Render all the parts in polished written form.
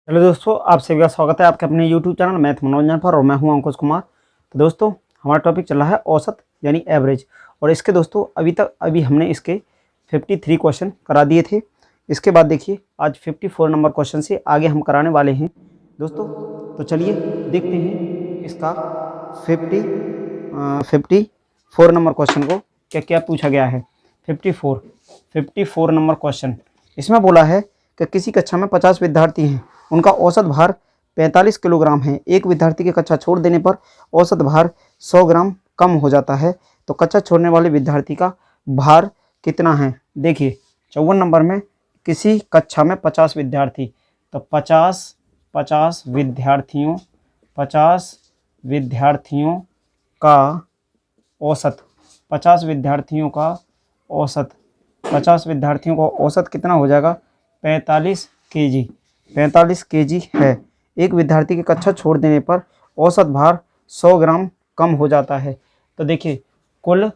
Hello दोस्तों, आप सभी का स्वागत है आपके अपने यूट्यूब चैनल मैथ मनोरंजन पर। और मैं हूं अंकुश कुमार। तो दोस्तों, हमारा टॉपिक चल रहा है औसत यानी एवरेज। और इसके दोस्तों अभी हमने इसके 53 क्वेश्चन करा दिए थे। इसके बाद देखिए आज 54 नंबर क्वेश्चन से आगे हम कराने वाले हैं दोस्तों। तो चलिए देखते हैं इसका 54 नंबर क्वेश्चन को क्या क्या पूछा गया है। 54 नंबर क्वेश्चन इसमें बोला है कि किसी कक्षा में 50 विद्यार्थी हैं, उनका औसत भार 45 किलोग्राम है। एक विद्यार्थी की कक्षा छोड़ देने पर औसत भार 100 ग्राम कम हो जाता है, तो कक्षा छोड़ने वाले विद्यार्थी का भार कितना है। देखिए 54 नंबर में किसी कक्षा में 50 विद्यार्थी, तो 50 विद्यार्थियों का औसत 50 विद्यार्थियों का औसत कितना हो जाएगा 45 केजी। 45 केजी है। एक विद्यार्थी की कक्षा छोड़ देने पर औसत भार 100 ग्राम कम हो जाता है। तो देखिए कुल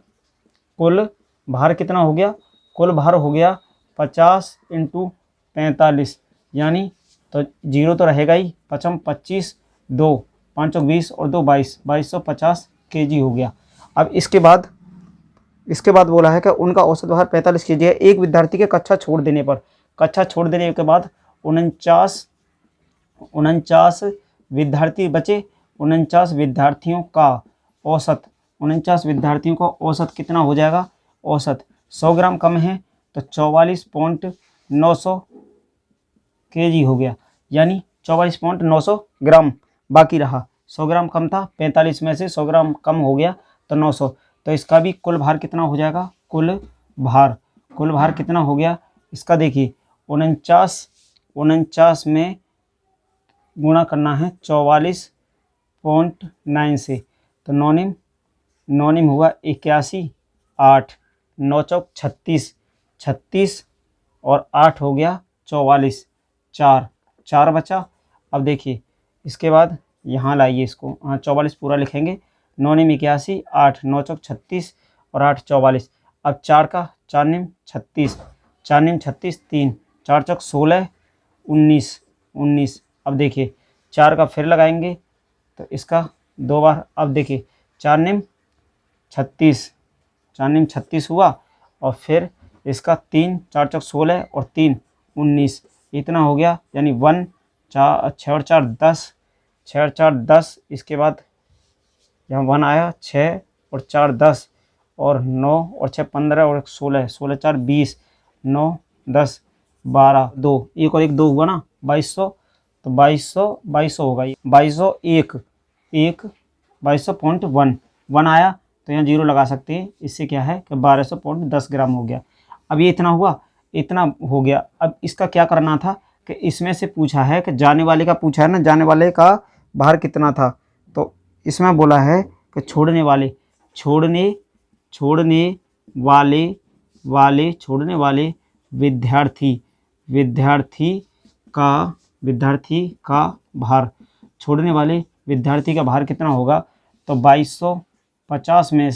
भार कितना हो गया। कुल भार हो गया 50 × 45, यानी तो जीरो तो रहेगा ही। 55 25 2 5 20 और 2 22 2250 केजी हो गया। अब इसके बाद बोला है कि उनका औसत भार 45 केजी है। एक विद्यार्थी के कक्षा छोड़ देने के बाद 49 विद्यार्थी बचे। 49 विद्यार्थियों का औसत कितना हो जाएगा। औसत 100 ग्राम कम है तो 44.900 केजी हो गया, यानी 44.900 ग्राम बाकी रहा। 100 ग्राम कम था, 45 में से 100 ग्राम कम हो गया तो 900। तो इसका भी कुल भार कितना हो जाएगा। कुल भार कितना हो गया इसका। देखिए 49 में गुणा करना है 44.9 से, तो नौनिम हुआ 81, 8 9 चौक 36 और 8 हो गया 44, 4 बचा। अब देखिए इसके बाद यहाँ लाइए इसको, 44 पूरा लिखेंगे। 9 81, 8 9 चौक 36 और 8 44। अब 4 का 4 निम 36, 3 4 चौक 16 19। अब देखिए 4 का फिर लगाएंगे तो इसका 2 बार। अब देखिए 4 निम 36 हुआ, और फिर इसका 3 4 चौक 16 और 3 19, इतना हो गया। यानी 1 4 6 और 4 10, 6 और 4 10। इसके बाद यहाँ 1 आया, 6 और 4 10 और 9 और 6 15 और 16 4 20, 9 10 12 2, 1 और 1 2 हुआ ना 2200। तो 2200 होगा। 2200.1 आया तो यहाँ जीरो लगा सकते हैं। इससे क्या है कि 1200.10 ग्राम हो गया। अब ये इतना हो गया। अब इसका क्या करना था कि इसमें से पूछा है कि जाने वाले का पूछा है ना, जाने वाले का भार कितना था। तो इसमें बोला है कि छोड़ने वाले विद्यार्थी का भार, छोड़ने वाले विद्यार्थी का भार कितना होगा। तो 2250 में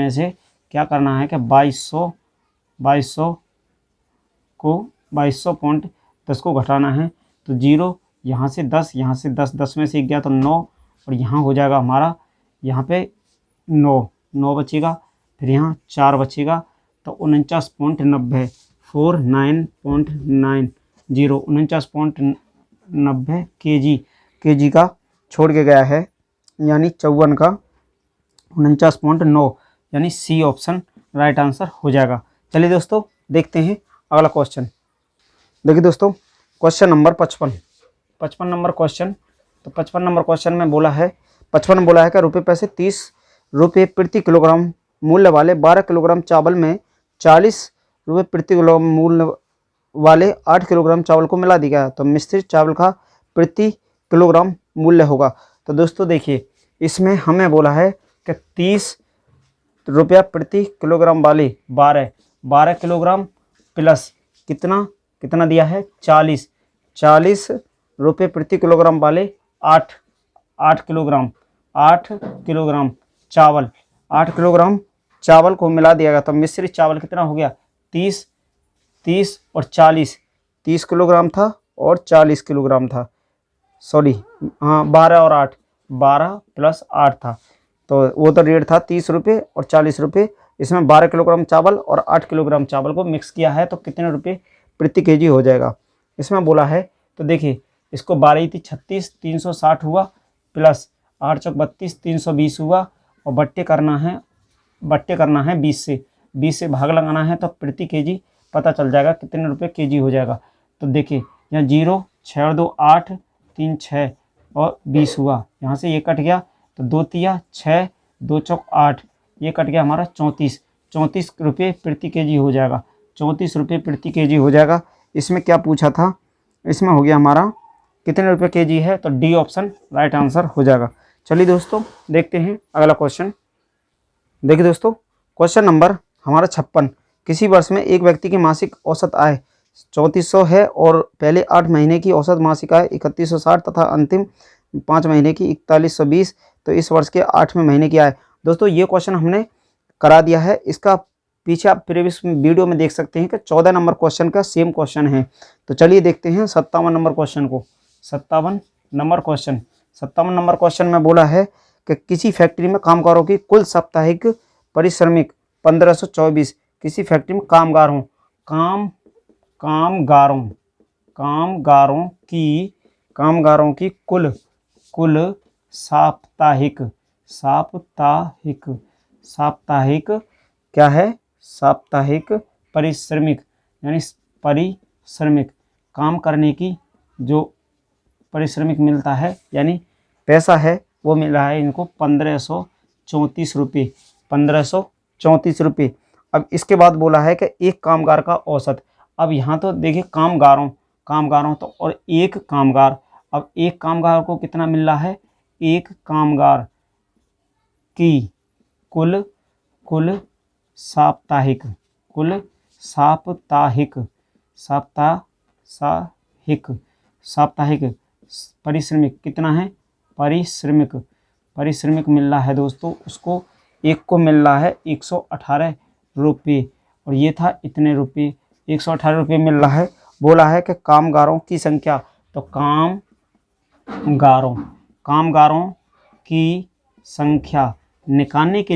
से क्या करना है कि 2200.10 को घटाना है। तो जीरो यहाँ से 10, यहाँ से 10 में से गया तो 9, और यहाँ हो जाएगा हमारा, यहाँ पे 9 बचेगा, फिर यहाँ 4 बचेगा। तो 49.90 49.90 केजी का छोड़ के गया है, यानी 54 का 49.9, यानी सी ऑप्शन राइट आंसर हो जाएगा। चलिए दोस्तों देखते हैं अगला क्वेश्चन। देखिए दोस्तों क्वेश्चन नंबर 55 नंबर क्वेश्चन। तो 55 नंबर क्वेश्चन में बोला है कि रुपये पैसे 30 रुपये प्रति किलोग्राम मूल्य वाले 12 किलोग्राम चावल में 40 रुपये प्रति किलोग्राम मूल्य वाले 8 किलोग्राम चावल को मिला दिया गया, तो मिश्रित चावल का प्रति किलोग्राम मूल्य होगा। तो दोस्तों देखिए इसमें हमें बोला है कि 30 रुपया प्रति किलोग्राम वाले 12 किलोग्राम प्लस कितना दिया है 40 रुपये प्रति किलोग्राम वाले 8 किलोग्राम चावल, 8 किलोग्राम चावल को मिला दिया गया। तो मिश्रित चावल कितना हो गया 30 और 40, 30 किलोग्राम था और 40 किलोग्राम था, सॉरी हाँ 12 और 8, 12 + 8 था, तो वो तो रेट था 30 रुपये और 40 रुपये। इसमें 12 किलोग्राम चावल और 8 किलोग्राम चावल को मिक्स किया है तो कितने रुपये प्रति केजी हो जाएगा इसमें बोला है। तो देखिए इसको 12 × 36 360 हुआ, प्लस 8 × 32 320 हुआ, और बट्टे करना है 20 से भाग लगाना है तो प्रति केजी पता चल जाएगा कितने रुपये केजी हो जाएगा। तो देखिए यहाँ 0 6 और 2 8 3 6 और 20 हुआ, यहाँ से ये कट गया तो 2 तिया 6 2 चौक 8, ये कट गया हमारा 34 रुपये प्रति केजी हो जाएगा, 34 रुपये प्रति केजी हो जाएगा। इसमें क्या पूछा था, इसमें हो गया हमारा कितने रुपये केजी है, तो डी ऑप्शन राइट आंसर हो जाएगा। चलिए दोस्तों देखते हैं अगला क्वेश्चन। देखिए दोस्तों क्वेश्चन नंबर हमारा 56, किसी वर्ष में एक व्यक्ति की मासिक औसत आय 3400 है और पहले 8 महीने की औसत मासिक आय 3160 तथा अंतिम 5 महीने की 4120, तो इस वर्ष के 8वें महीने की आय। दोस्तों ये क्वेश्चन हमने करा दिया है, इसका पीछे आप प्रीवियस वीडियो में देख सकते हैं कि 14 नंबर क्वेश्चन का सेम क्वेश्चन है। तो चलिए देखते हैं 57 नंबर क्वेश्चन को। 57 नंबर क्वेश्चन में बोला है कि किसी फैक्ट्री में कामगारों की कुल साप्ताहिक पारिश्रमिक 1524, किसी फैक्ट्री में कामगारों की कुल साप्ताहिक क्या है, साप्ताहिक पारिश्रमिक, यानी पारिश्रमिक काम करने की जो पारिश्रमिक मिलता है यानी पैसा है वो मिल रहा है इनको 1534 रुपये, 1534 रुपये। अब इसके बाद बोला है कि एक कामगार का औसत। अब यहाँ तो देखिए कामगारों तो और एक कामगार, अब एक कामगार को कितना मिल रहा है, एक कामगार की कुल साप्ताहिक पारिश्रमिक कितना है, पारिश्रमिक मिल रहा है दोस्तों, उसको एक को मिल रहा है 118 रुपये, और ये था इतने रुपये, 118 रुपये मिल रहा है। बोला है कि कामगारों की संख्या, तो कामगारों की संख्या निकालने के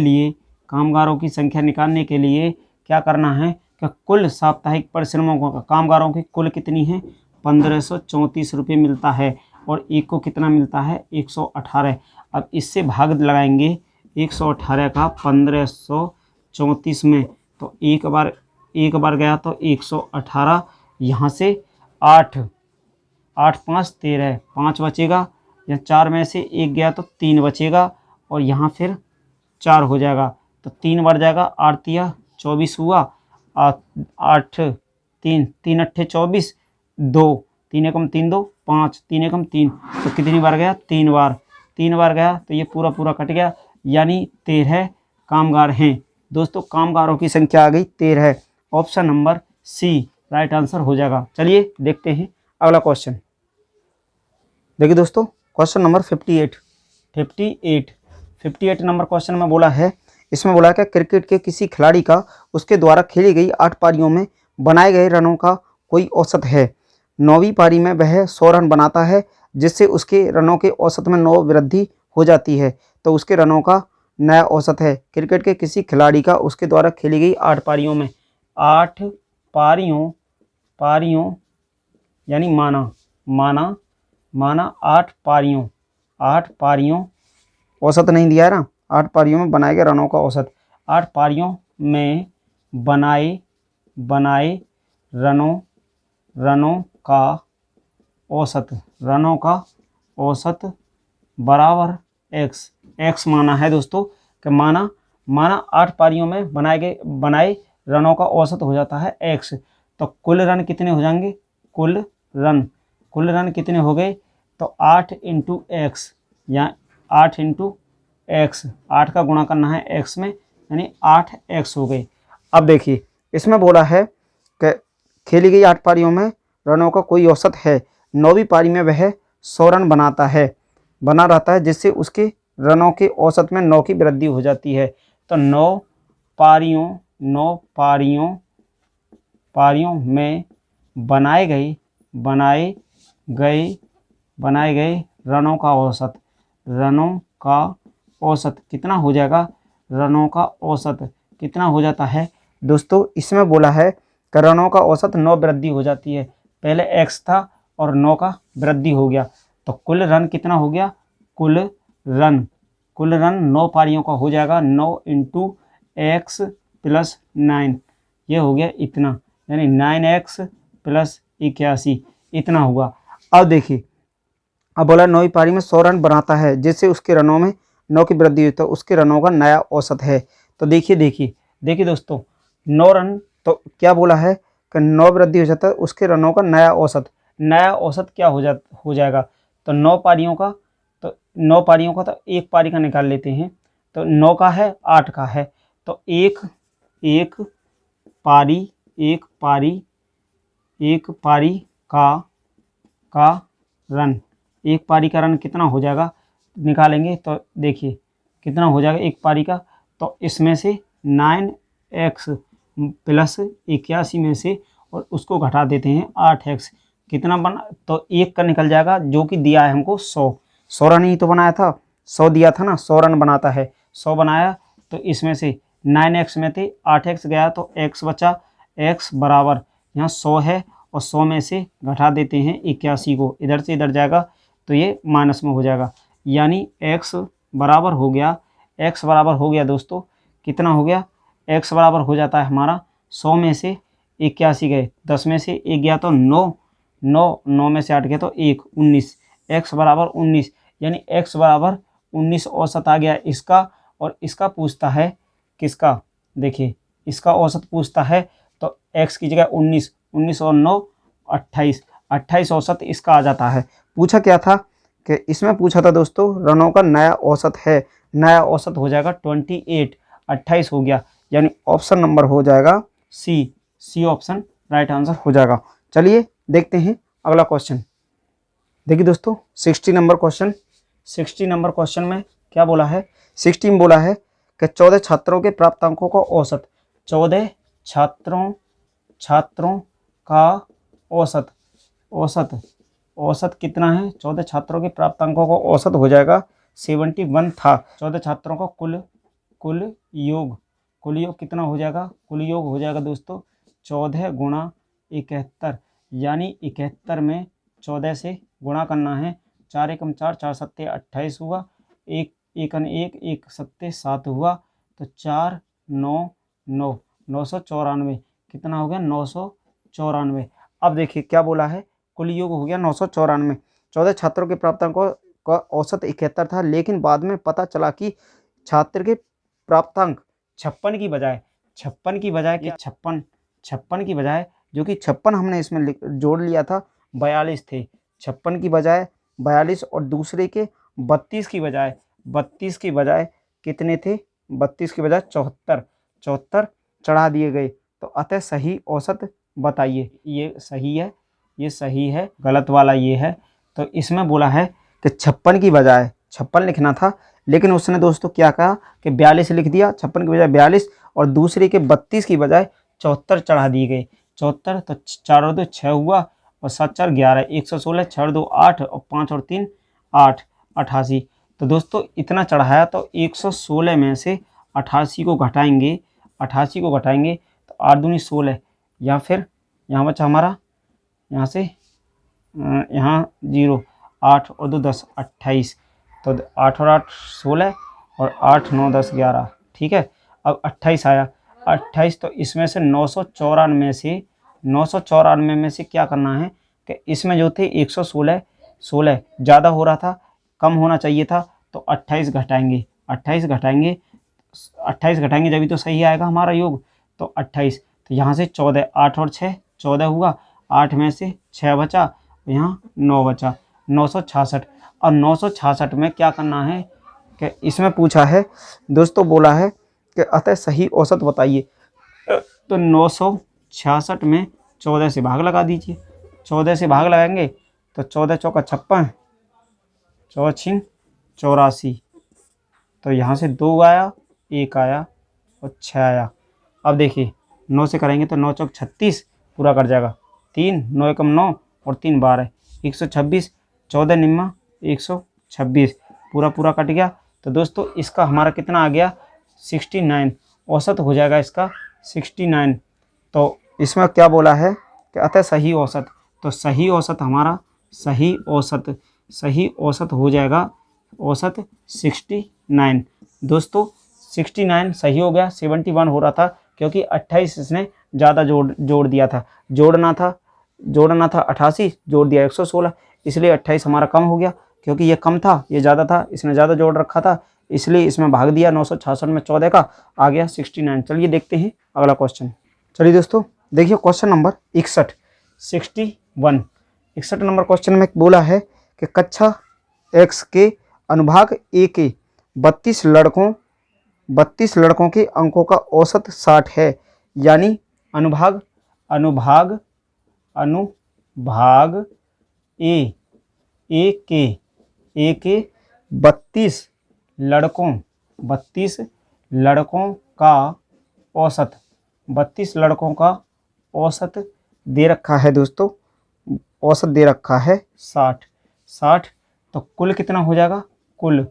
लिए क्या करना है कि कुल साप्ताहिक परिश्रमों का कामगारों की कुल कितनी है, 1534 रुपये मिलता है, और एक को कितना मिलता है, 118। अब इससे भाग लगाएंगे 118 का 1534 में, तो एक बार गया तो 118, यहाँ से 8 5 13, 5 बचेगा, या 4 में से 1 गया तो 3 बचेगा, और यहाँ फिर 4 हो जाएगा तो 3 बढ़ जाएगा, 8 तिया 24 हुआ, 8 3 3 अट्ठे 24, 2 3 एकम 3 2 5 3 एकम 3, तो कितनी बार गया, 3 बार गया, तो ये पूरा कट गया, यानी 13 कामगार हैं दोस्तों। कामगारों की संख्या आ गई 13, option number C right answer हो जाएगा। चलिए देखते हैं अगला क्वेश्चन। देखिए दोस्तों क्वेश्चन नंबर 58 नंबर क्वेश्चन में बोला है, इसमें बोला है कि क्रिकेट के किसी खिलाड़ी का उसके द्वारा खेली गई 8 पारियों में बनाए गए रनों का कोई औसत है। 9वीं पारी में वह 100 रन बनाता है, जिससे उसके रनों के औसत में 9 वृद्धि हो जाती है, तो उसके रनों का नया औसत है। क्रिकेट के किसी खिलाड़ी का उसके द्वारा खेली गई 8 पारियों में, 8 पारियों यानी माना 8 पारियों औसत नहीं दिया है ना, 8 पारियों में बनाए गए रनों का औसत, 8 पारियों में बनाए रनों का औसत बराबर x माना है दोस्तों, कि माना 8 पारियों में बनाए रनों का औसत हो जाता है x, तो कुल रन कितने हो जाएंगे, कुल रन कितने हो गए, तो 8 × x, या 8 × x, 8 का गुणा करना है x में, यानी 8x हो गए। अब देखिए इसमें बोला है कि खेली गई 8 पारियों में रनों का कोई औसत है, 9वीं पारी में वह 100 रन बना रहता है, जिससे उसके रनों के औसत में 9 की वृद्धि हो जाती है। तो 9 पारियों में बनाए बनाए गए रनों का औसत, रनों का औसत कितना हो जाएगा, रनों का औसत कितना हो जाता है दोस्तों। इसमें बोला है कि रनों का औसत 9 वृद्धि हो जाती है। पहले x था और 9 का वृद्धि हो गया, तो कुल रन कितना हो गया, कुल रन 9 पारियों का हो जाएगा। 9 इंटू एक्स प्लस 9, ये हो गया इतना, यानी 9x प्लस 81 इतना हुआ। अब देखिए, अब बोला 9वीं पारी में 100 रन बनाता है, जिससे उसके रनों में 9 की वृद्धि हुई, तो उसके रनों का नया औसत है। तो देखिए दोस्तों, 9 रन, तो क्या बोला है कि 9 वृद्धि हो जाता है, उसके रनों का नया औसत क्या हो जाएगा। तो 9 पारियों का, तो एक पारी का निकाल लेते हैं। तो 9 का है, 8 का है, तो एक पारी का रन, एक पारी का रन कितना हो जाएगा निकालेंगे, तो देखिए कितना हो जाएगा एक पारी का। तो इसमें से 9x प्लस 81 में से, और उसको घटा देते हैं 8x, कितना बना, तो एक का निकल जाएगा, जो कि दिया है हमको 100 रन ही तो बनाया था, 100 दिया था ना, 100 रन बनाता है, 100 बनाया, तो इसमें से 9x में थे, 8x गया तो x बचा, x बराबर यहाँ 100 है, और 100 में से घटा देते हैं 81 को, इधर से इधर जाएगा तो ये माइनस में हो जाएगा, यानी x बराबर हो गया दोस्तों, कितना हो गया, x बराबर हो जाता है हमारा 100 में से 81 गए, 10 में से 1 गया तो 9 में से 8 गया तो 1, 19, x बराबर 19, यानी x बराबर 19 औसत आ गया इसका। और इसका पूछता है किसका, देखिए इसका औसत पूछता है, तो x की जगह 19 और 9 28 औसत इसका आ जाता है। पूछा क्या था कि इसमें पूछा था दोस्तों रनों का नया औसत है, नया औसत हो जाएगा 28 हो गया, यानी ऑप्शन नंबर हो जाएगा सी ऑप्शन राइट आंसर हो जाएगा। चलिए देखते हैं अगला क्वेश्चन। देखिए दोस्तों 60 नंबर क्वेश्चन में क्या बोला है, 60 में बोला है कि 14 छात्रों के प्राप्तांकों का औसत, 14 छात्रों का औसत कितना है, 14 छात्रों के प्राप्तांकों का औसत हो जाएगा 71 था। 14 छात्रों का कुल योग कितना हो जाएगा, कुल योग हो जाएगा दोस्तों 14 गुणा 71, यानी 71 में 14 से गुणा करना है, 4 एकम 4, 4 सत्ते 28 हुआ, 1 एकन 1, 1 सत्ते 7 हुआ, तो 4 9 9 994, कितना हो गया 994। अब देखिए क्या बोला है, कुल योग हो गया 994। 14 छात्रों के प्राप्तांकों का औसत 71 था, लेकिन बाद में पता चला कि छात्र के प्राप्तांक 56 की बजाय कि 56 की बजाय, जो कि 56 हमने इसमें जोड़ लिया था 42 थे, 56 की बजाय 42, और दूसरे के 32 की बजाय कितने थे, 32 की बजाय 74 चढ़ा दिए गए। तो अतः सही औसत बताइए, ये सही है, गलत वाला ये है। तो इसमें बोला है कि 56 की बजाय 56 लिखना था, लेकिन उसने दोस्तों क्या कहा कि 42 लिख दिया, 56 की बजाय 42, और दूसरे के 32 की बजाय 74 चढ़ा दिए गए। 74, तो 4 और 2 6 हुआ, और 7 4 11, 116, 6 और 2 8, और 5 और 3 8, 88। तो दोस्तों इतना चढ़ाया, तो 116 में से 88 को घटाएंगे तो 8 दूनी 16, या फिर यहाँ बचा हमारा, यहाँ से यहाँ 0, 8 और 2 10, 28, तो 8 और 8 16, और 8 9 10 11, ठीक है। अब 28 आया, 28, तो इसमें से 994 में से क्या करना है कि इसमें जो थे 116 ज़्यादा हो रहा था, कम होना चाहिए था, तो 28 घटाएंगे, 28 घटाएंगे जब तो सही आएगा हमारा योग। तो 28, तो यहाँ से 14, 8 और 6 14 हुआ, 8 में से 6 बचा, यहाँ 9 बचा, 966। और 966 में क्या करना है कि इसमें पूछा है दोस्तों, बोला है कि अतः सही औसत बताइए। तो 966 में 14 से भाग लगा दीजिए, 14 से भाग लगाएंगे तो 14 चौका 56, 14 छिंग 84, तो यहाँ से 2 आया, 1 आया और 6 आया। अब देखिए 9 से करेंगे तो 9 चौक 36 पूरा कर जाएगा, 3 9 एकम 9 और 3 12, 126, 14 निम्मा 126, पूरा पूरा कट गया। तो दोस्तों इसका हमारा कितना आ गया 69, औसत हो जाएगा इसका 69। तो इसमें क्या बोला है कि अतः सही औसत, तो सही औसत हमारा सही औसत हो जाएगा औसत 69। दोस्तों 69 सही हो गया, 71 हो रहा था क्योंकि 28 इसने ज़्यादा जोड़ दिया था, जोड़ना था 88, जोड़ दिया 116, इसलिए 28 हमारा कम हो गया क्योंकि ये कम था ये ज़्यादा था, इसने ज़्यादा जोड़ रखा था, इसलिए इसमें भाग दिया 966 में 14 का, आ गया 69। चलिए देखते हैं अगला क्वेश्चन। चलिए दोस्तों देखिए क्वेश्चन नंबर 61 नंबर क्वेश्चन में बोला है कि कक्षा X के अनुभाग A के 32 लड़कों के अंकों का औसत 60 है, यानी अनुभाग ए के 32 लड़कों का औसत दे रखा है दोस्तों, औसत दे रखा है 60। तो कुल कितना हो जाएगा, कुल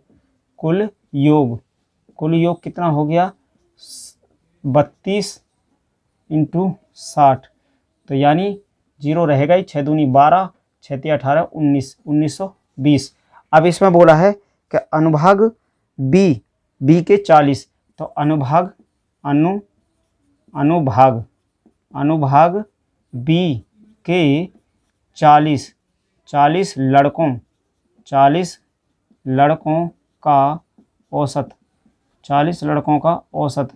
योग कितना हो गया 32 × 60, तो यानी 0 रहेगा ही, 6 दूनी 12, 6 × 18 19, 1920। अब इसमें बोला है कि अनुभाग बी के 40, तो अनुभाग बी के 40 लड़कों का औसत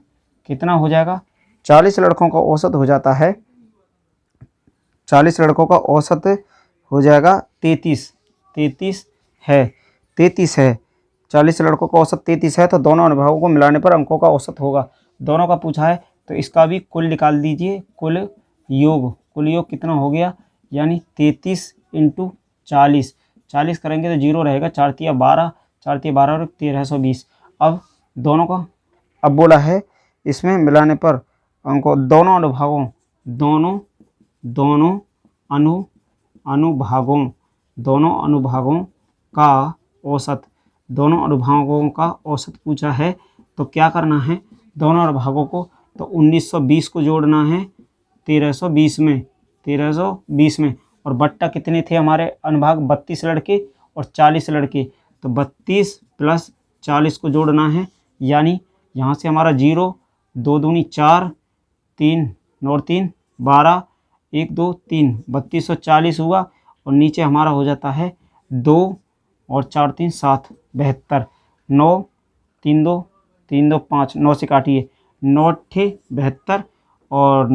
कितना हो जाएगा, 40 लड़कों का औसत हो जाता है, 40 लड़कों का औसत हो जाएगा 33 है। 40 लड़कों का औसत 33 है, तो दोनों अनुभागों को मिलाने पर अंकों का औसत होगा। दोनों का पूछा है तो इसका भी कुल निकाल दीजिए, कुल योग कितना हो गया, यानी 33 × 40 करेंगे तो 0 रहेगा, 4 × 12 और 1320। अब दोनों का बोला है इसमें मिलाने पर अंकों दोनों अनुभागों का औसत पूछा है। तो क्या करना है, दोनों अनुभागों को तो 1920 को जोड़ना है 1320 में, और बट्टा कितने थे हमारे अनुभाग 32 लड़के और 40 लड़के, तो 32 + 40 को जोड़ना है, यानी यहाँ से हमारा 0, 2 दूनी 4, 3 और 3 12, 1 2 3, 3240 हुआ, और नीचे हमारा हो जाता है 2 और 4 3 7, 72, 9 3 2 5, 9 से काटिए, 9 × 72 और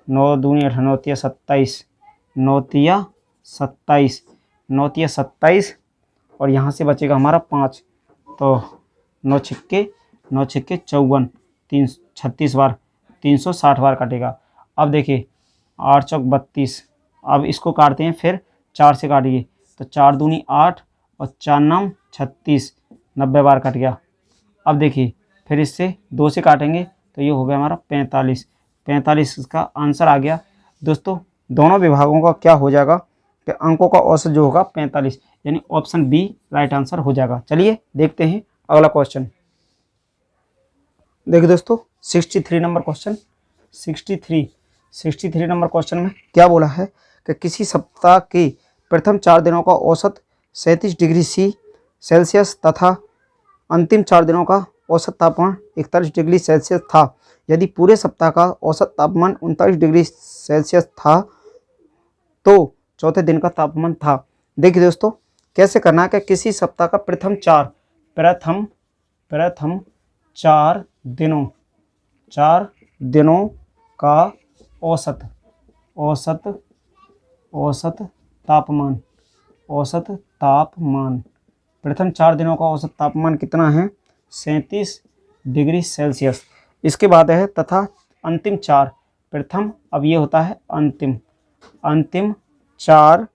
9 दूनी 8, 9 × 27, 9 × 27, और यहाँ से बचेगा हमारा 5, तो 9 छिक्के 54, 36 बार 360 बार कटेगा। अब देखिए 8 चौक 32, अब इसको काटते हैं, फिर 4 से काटिए, तो 4 दूनी 8 और 4 9 36, 90 बार कट गया। अब देखिए फिर इससे 2 से काटेंगे तो ये हो गया हमारा 45 इसका आंसर आ गया। दोस्तों दोनों विभागों का क्या हो जाएगा कि अंकों का औसत जो होगा 45, यानी ऑप्शन बी राइट आंसर हो जाएगा। चलिए देखते हैं अगला क्वेश्चन। देखिए दोस्तों 63 नंबर क्वेश्चन, 63 नंबर क्वेश्चन में क्या बोला है कि किसी सप्ताह के प्रथम 4 दिनों का औसत 37 डिग्री सेल्सियस तथा अंतिम 4 दिनों का औसत तापमान 41 डिग्री सेल्सियस था, यदि पूरे सप्ताह का औसत तापमान 39 डिग्री सेल्सियस था तो चौथे दिन का तापमान था। देखिए दोस्तों कैसे करना है कि किसी सप्ताह का प्रथम 4 दिनों का औसत तापमान प्रथम 4 दिनों का औसत तापमान कितना है 37 डिग्री सेल्सियस। इसके बाद है तथा अंतिम 4, प्रथम अब ये होता है अंतिम 4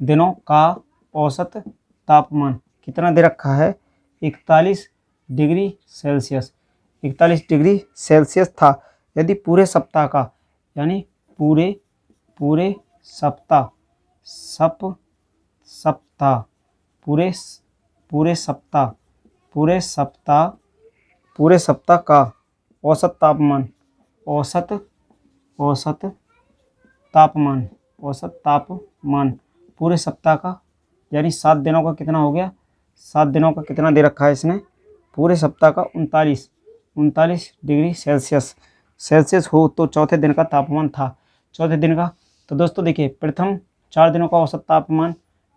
दिनों का औसत तापमान कितना दे रखा है 41 डिग्री सेल्सियस, 41 डिग्री सेल्सियस था, यदि पूरे सप्ताह का, यानी पूरे पूरे सप्ताह सप्ताह पूरे पूरे सप्ताह पूरे सप्ताह पूरे सप्ताह का औसत तापमान औसत औसत तापमान औसत तापमान पूरे सप्ताह का, यानी 7 दिनों का कितना हो गया, 7 दिनों का कितना दे रखा है इसने, पूरे सप्ताह का 39 डिग्री सेल्सियस हो तो चौथे दिन का तापमान था। चौथे दिन का तो दोस्तों देखिए प्रथम 4 दिनों का औसत तापमान,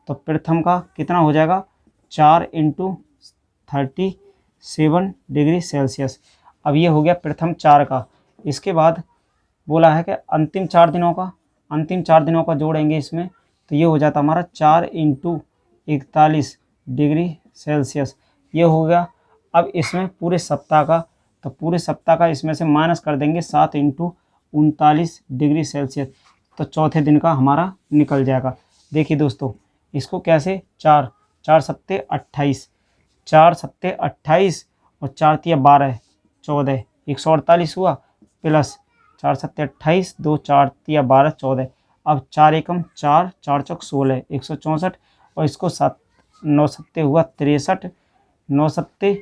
तो प्रथम का कितना हो जाएगा 4 × 37 डिग्री सेल्सियस। अब ये हो गया प्रथम 4 का। इसके बाद बोला है कि अंतिम 4 दिनों का जोड़ेंगे इसमें, तो ये हो जाता हमारा 4 × 41 डिग्री सेल्सियस, ये हो गया। अब इसमें पूरे सप्ताह का, तो पूरे सप्ताह का इसमें से माइनस कर देंगे 7 × 39 डिग्री सेल्सियस, तो चौथे दिन का हमारा निकल जाएगा। देखिए दोस्तों इसको कैसे, 4 7 28 4 7 28 और 4 3 12 14 148 हुआ, प्लस 4 7 28 2 4 3 12 14। अब 4 एकम 4 4 चौक 16 164, और इसको 9 7 हुआ 63 9 7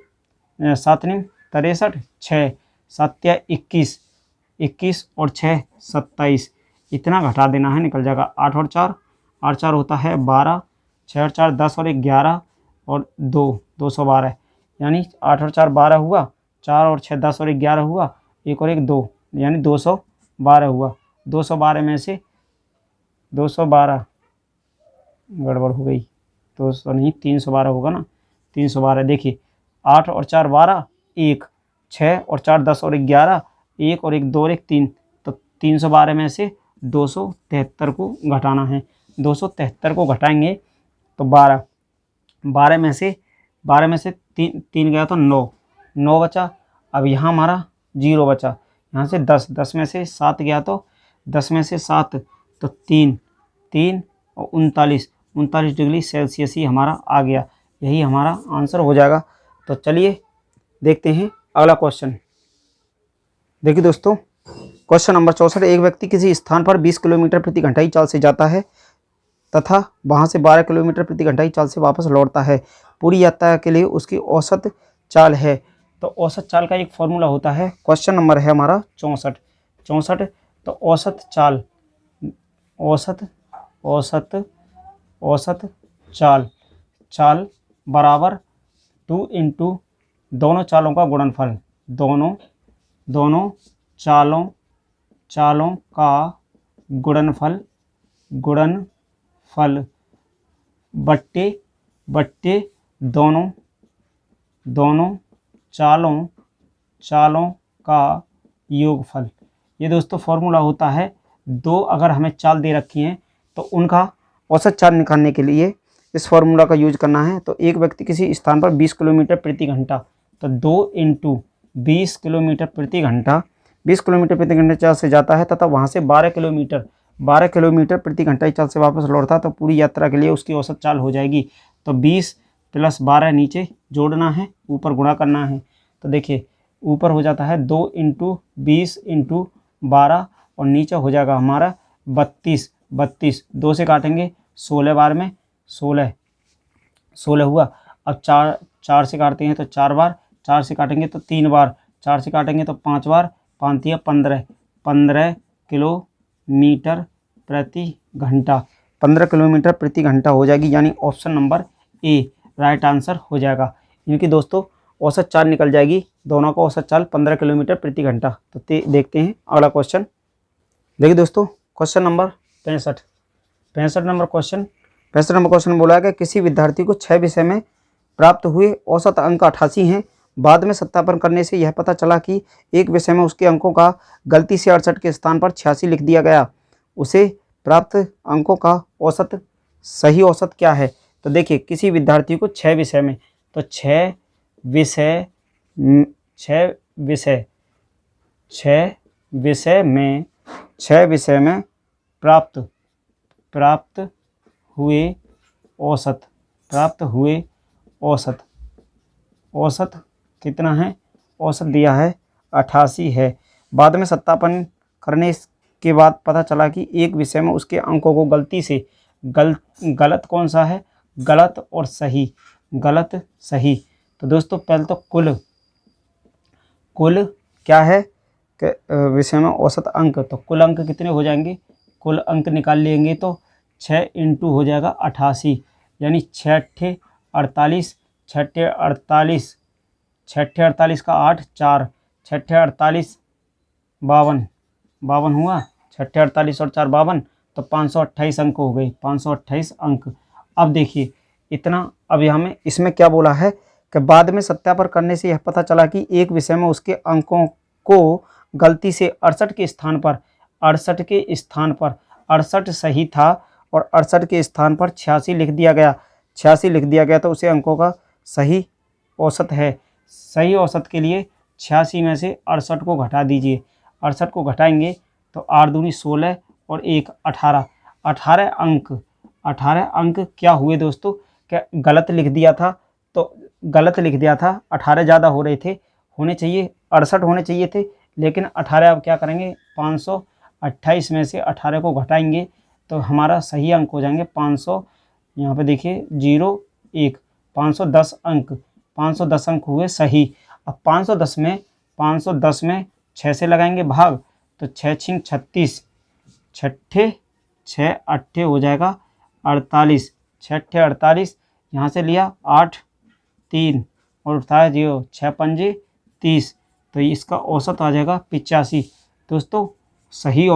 7 9 63 6 7 21 और 6 27, इतना घटा देना है, निकल जाएगा 8 और 4 होता है 12, 6 और 4 10 और 11 और 2 212, यानी 8 और 4 12 हुआ, 4 और 6 10 और 11 हुआ, 1 और 1 2, यानी 212 हुआ। 212 में से 212 गड़बड़ हो गई, 200 नहीं 312 होगा ना, 312। देखिए 8 और 4 12, 1 6 और 4 10 और 11, 1 और 1 2 और 1 3, तो 312 में से 273 को घटाना है। 273 को घटाएंगे तो 12 में से 3 गया तो 9 बचा। अब यहाँ हमारा 0 बचा, यहाँ से 10 में से 7 गया तो 10 में से 7 तो 3 और 39 डिग्री सेल्सियस ही हमारा आ गया। यही हमारा आंसर हो जाएगा। तो चलिए देखते हैं अगला क्वेश्चन। देखिए दोस्तों क्वेश्चन नंबर 64, एक व्यक्ति किसी स्थान पर 20 किलोमीटर प्रति घंटा की चाल से जाता है तथा वहां से 12 किलोमीटर प्रति घंटा की चाल से वापस लौटता है। पूरी यात्रा के लिए उसकी औसत चाल है। तो औसत चाल का एक फॉर्मूला होता है। क्वेश्चन नंबर है हमारा 64। तो औसत चाल बराबर 2 × दोनों चालों का गुणनफल, दोनों चालों का गुणनफल बट्टे दोनों चालों का योगफल। ये दोस्तों फॉर्मूला होता है। दो अगर हमें चाल दे रखी हैं तो उनका औसत चाल निकालने के लिए इस फॉर्मूला का यूज करना है। तो एक व्यक्ति किसी स्थान पर 20 किलोमीटर प्रति घंटा, तो 2 × 20 किलोमीटर प्रति घंटा चाल से जाता है तथा वहाँ से 12 किलोमीटर प्रति घंटा की चाल से वापस लौटता है। तो पूरी यात्रा के लिए उसकी औसत चाल हो जाएगी। तो 20 + 12 नीचे जोड़ना है, ऊपर गुणा करना है। तो देखिए ऊपर हो जाता है 2 × 20 × 12 और नीचे हो जाएगा हमारा 32 2 से काटेंगे 16 बार में 16 हुआ। अब 4 से काटते हैं तो 4 बार, 4 से काटेंगे तो 3 बार, 4 से काटेंगे तो 5 बार, 5 × 15 किलोमीटर प्रति घंटा, 15 किलोमीटर प्रति घंटा हो जाएगी। यानी option number A right answer हो जाएगा। इनकी दोस्तों औसत चाल निकल जाएगी, दोनों का औसत चाल 15 किलोमीटर प्रति घंटा। तो देखते हैं अगला क्वेश्चन। देखिए दोस्तों क्वेश्चन नंबर 65 नंबर क्वेश्चन बोला है कि किसी विद्यार्थी को 6 विषय में प्राप्त हुए औसत अंक 88 हैं। बाद में सत्यापन करने से यह पता चला कि एक विषय में उसके अंकों का गलती से 68 के स्थान पर 86 लिख दिया गया। उसे प्राप्त अंकों का सही औसत क्या है? तो देखिए किसी विद्यार्थी को 6 विषय में, तो 6 विषय में प्राप्त हुए औसत कितना है? औसत दिया है 88 है। बाद में सत्यापन करने के बाद पता चला कि एक विषय में उसके अंकों को गलती से गलत कौन सा है, गलत और सही, गलत सही। तो दोस्तों पहले तो कुल क्या है कि विषय में औसत अंक, तो कुल अंक कितने हो जाएंगे, कुल अंक निकाल लेंगे तो 6 इंटू हो जाएगा 88, यानी 6 × 48, 6 × 48, 6 × 48 का 8, 4, 6 × 48 52 हुआ, 6 × 48 और 4 52, तो 528 अंक हो गए, 528 अंक। अब देखिए इतना, अब हमें इसमें क्या बोला है कि बाद में सत्यापन करने से यह पता चला कि एक विषय में उसके अंकों को गलती से 68 के स्थान पर 68 सही था और 68 के स्थान पर 86 लिख दिया गया, 86 लिख दिया गया, तो उसे अंकों का सही औसत है। सही औसत के लिए 86 में से 68 को घटा दीजिए, 68 को घटाएंगे तो 8 दूनी 16 और 1 18, 18 अंक क्या हुए दोस्तों, क्या गलत लिख दिया था, तो गलत लिख दिया था, 18 ज़्यादा हो रहे थे, होने चाहिए 68 होने चाहिए थे, लेकिन 18 अब क्या करेंगे, 528 में से 18 को घटाएंगे तो हमारा सही अंक हो जाएंगे 500, यहाँ पे देखिए 0 1, 510 अंक, 510 अंक हुए सही। अब 510 में 6 से लगाएंगे भाग, तो 6 × 36, 6 8 हो जाएगा 48, 6 × 48, यहाँ से लिया 8 3 और उठाया 0, 6 5 30, तो इसका औसत आ जाएगा 85। दोस्तों सही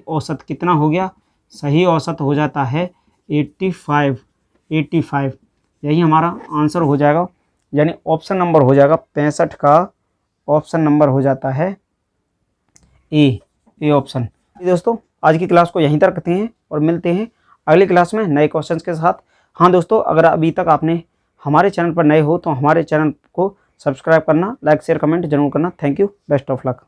औसत कितना हो गया, सही औसत हो जाता है 85, यही हमारा आंसर हो जाएगा, यानी ऑप्शन नंबर हो जाएगा 65 का ऑप्शन नंबर हो जाता है ए ऑप्शन। दोस्तों आज की क्लास को यहीं तक रखते हैं और मिलते हैं अगली क्लास में नए क्वेश्चंस के साथ। हाँ दोस्तों, अगर अभी तक आपने हमारे चैनल पर नए हो तो हमारे चैनल को सब्सक्राइब करना, लाइक शेयर कमेंट जरूर करना। Thank you, best of luck.